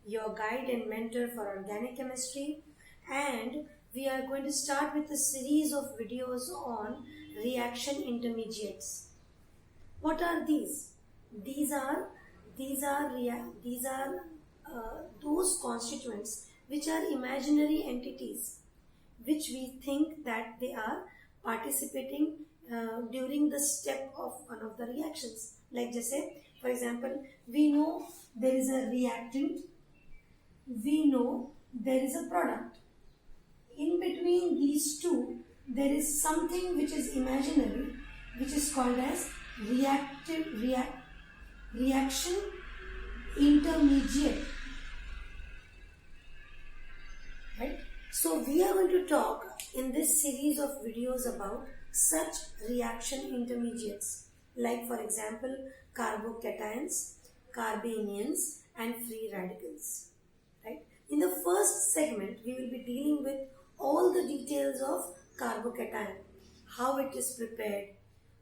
your guide and mentor for organic chemistry, and we are going to start with a series of videos on reaction intermediates. What are these? These are those constituents which are imaginary entities, which we think that they are participating during the step of one of the reactions. Like just say, for example, we know there is a reactant, we know there is a product. In between these two, there is something which is imaginary, which is called as reaction intermediate. Right? So we are going to talk in this series of videos about such reaction intermediates, like for example carbocations, carbanions and free radicals. Right? In the first segment, we will be dealing with all the details of carbocation, how it is prepared,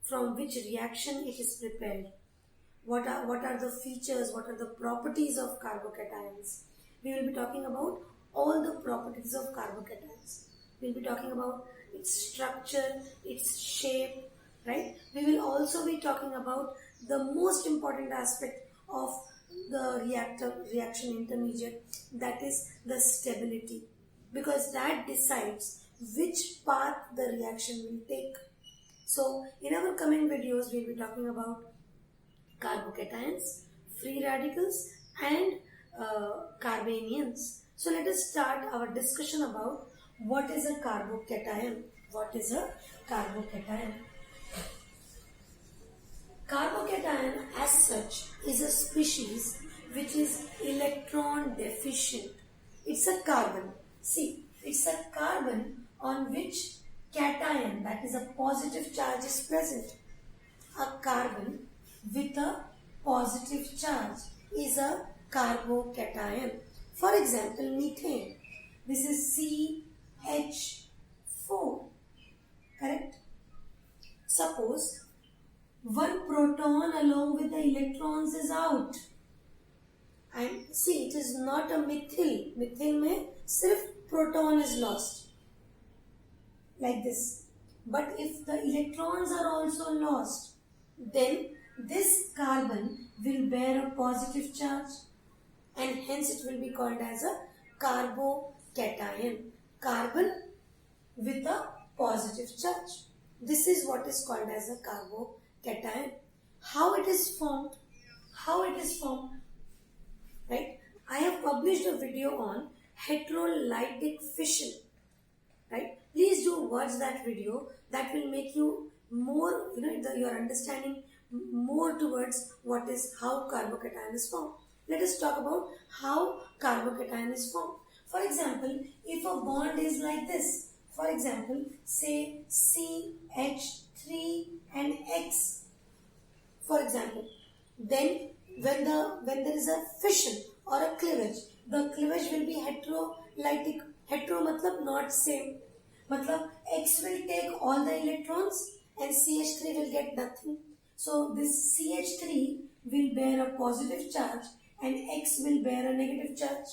from which reaction it is prepared, what are the features, what are the properties of carbocations. We will be talking about all the properties of carbocations. We will be talking about its structure, its shape, right? We will also be talking about the most important aspect of the reaction intermediate, that is the stability, because that decides which path the reaction will take. So in our coming videos, we will be talking about carbocations, free radicals and carbanions. So let us start our discussion about what is a carbocation. What is a carbocation? Carbocation as such is a species which is electron deficient. It's a carbon. See, it's a carbon on which cation, that is a positive charge, is present. A carbon with a positive charge is a carbocation. For example, methane. This is CH4. Correct? Suppose one proton along with the electrons is out. And see, it is not a methyl. Methyl mein sirf proton is lost. Like this. But if the electrons are also lost, then this carbon will bear a positive charge and hence it will be called as a carbocation. Carbon with a positive charge. This is what is called as a carbocation. How it is formed? Right? I have published a video on heterolytic fission. Right? Please do watch that video. That will make you more, your understanding more towards how carbocation is formed. Let us talk about how carbocation is formed. For example, if a bond is like this, for example, say CH3 and X, for example, then when there is a fission or a cleavage, the cleavage will be heterolytic. Hetero matlab not same. Matlab X will take all the electrons and CH3 will get nothing. So this CH3 will bear a positive charge and X will bear a negative charge.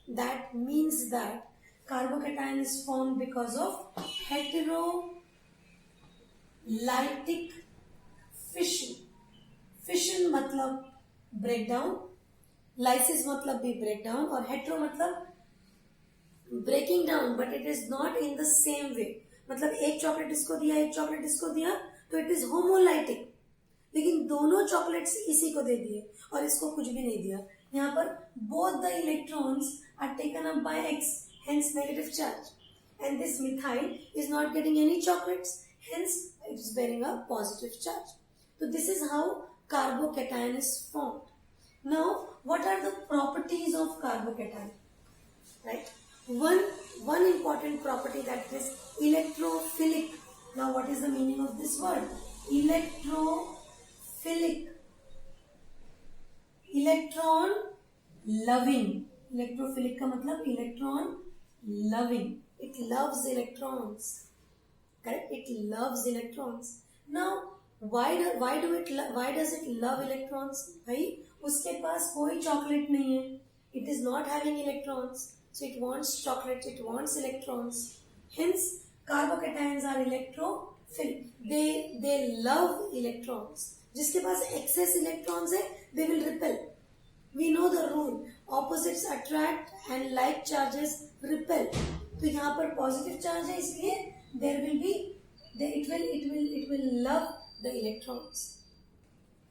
That means that carbocation is formed because of heterolytic fission. Fission matlab breakdown, lysis matlab bhi breakdown, or hetero matlab breaking down, but it is not in the same way. मतलब एक chocolate इसको दिया, एक chocolate इसको दिया, तो it is homolytic. लेकिन दोनों चॉकलेट्स इसी को दे दिए और इसको कुछ भी नहीं दिया. यहाँ पर both the electrons are taken up by X, hence negative charge, and this methyl is not getting any chocolates, hence it is bearing a positive charge. So this is how carbocation is formed. Now, what are the properties of carbocation? Right? One important property, that is electrophilic. Now what is the meaning of this word? Electrophilic. Electron loving. Electrophilic का मतलब electron loving. It loves electrons. Correct? It loves electrons. Now why does it love electrons? भाई उसके पास कोई chocolate नहीं है, It is not having electrons, so it wants chocolate, it wants electrons. Hence, carbocations are electrophilic. They love electrons. जिसके पास excess electrons है, they will repel. We know the rule. Opposites attract and like charges repel. तो यहाँ पर positive charge है, इसलिए there will be it will love the electrons.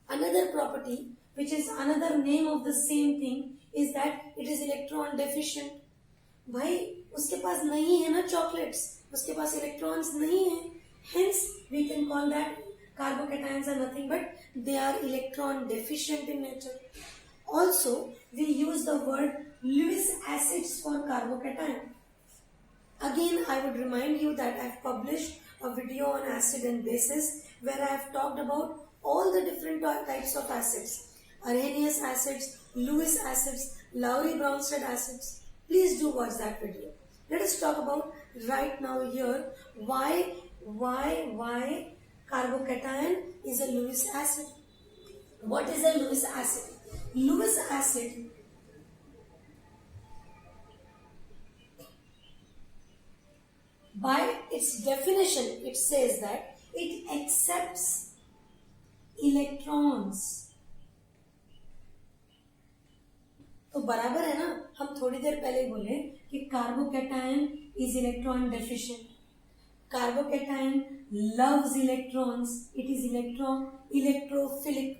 Another property, which is another name of the same thing, is that it is electron deficient. भाई उसके पास नहीं है ना chocolates, उसके पास electrons नहीं है. Hence we can call that carbocations are nothing but they are electron deficient in nature. Also, we use the word Lewis acids for carbocation. Again, I would remind you that I have published a video on acid and bases where I have talked about all the different types of acids. Arrhenius acids, Lewis acids, Lowry-Bronsted acids. Please do watch that video. Let us talk about right now here why carbocation is a Lewis acid. What is a Lewis acid? Lewis acid by its definition, it says that it accepts electrons. तो बराबर है ना, हम थोड़ी देर पहले बोले कि carbocation is electron deficient. Carbocation loves electrons, it is electrophilic.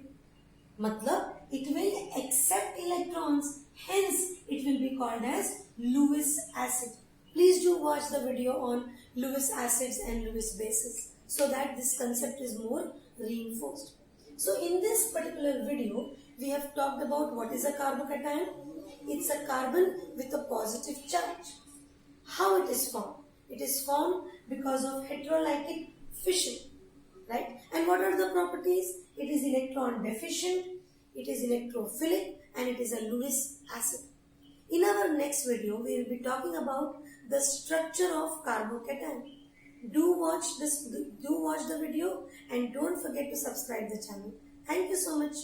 मतलब it will accept electrons, hence it will be called as Lewis acid. Please do watch the video on Lewis acids and Lewis bases so that this concept is more reinforced. So in this particular video, we have talked about what is a carbocation. It's a carbon with a positive charge. How it is formed? It is formed because of heterolytic fission, right? And what are the properties? It is electron deficient, it is electrophilic, and it is a Lewis acid. In our next video, we will be talking about the structure of carbocation. Do watch the video and don't forget to subscribe the channel. Thank you so much.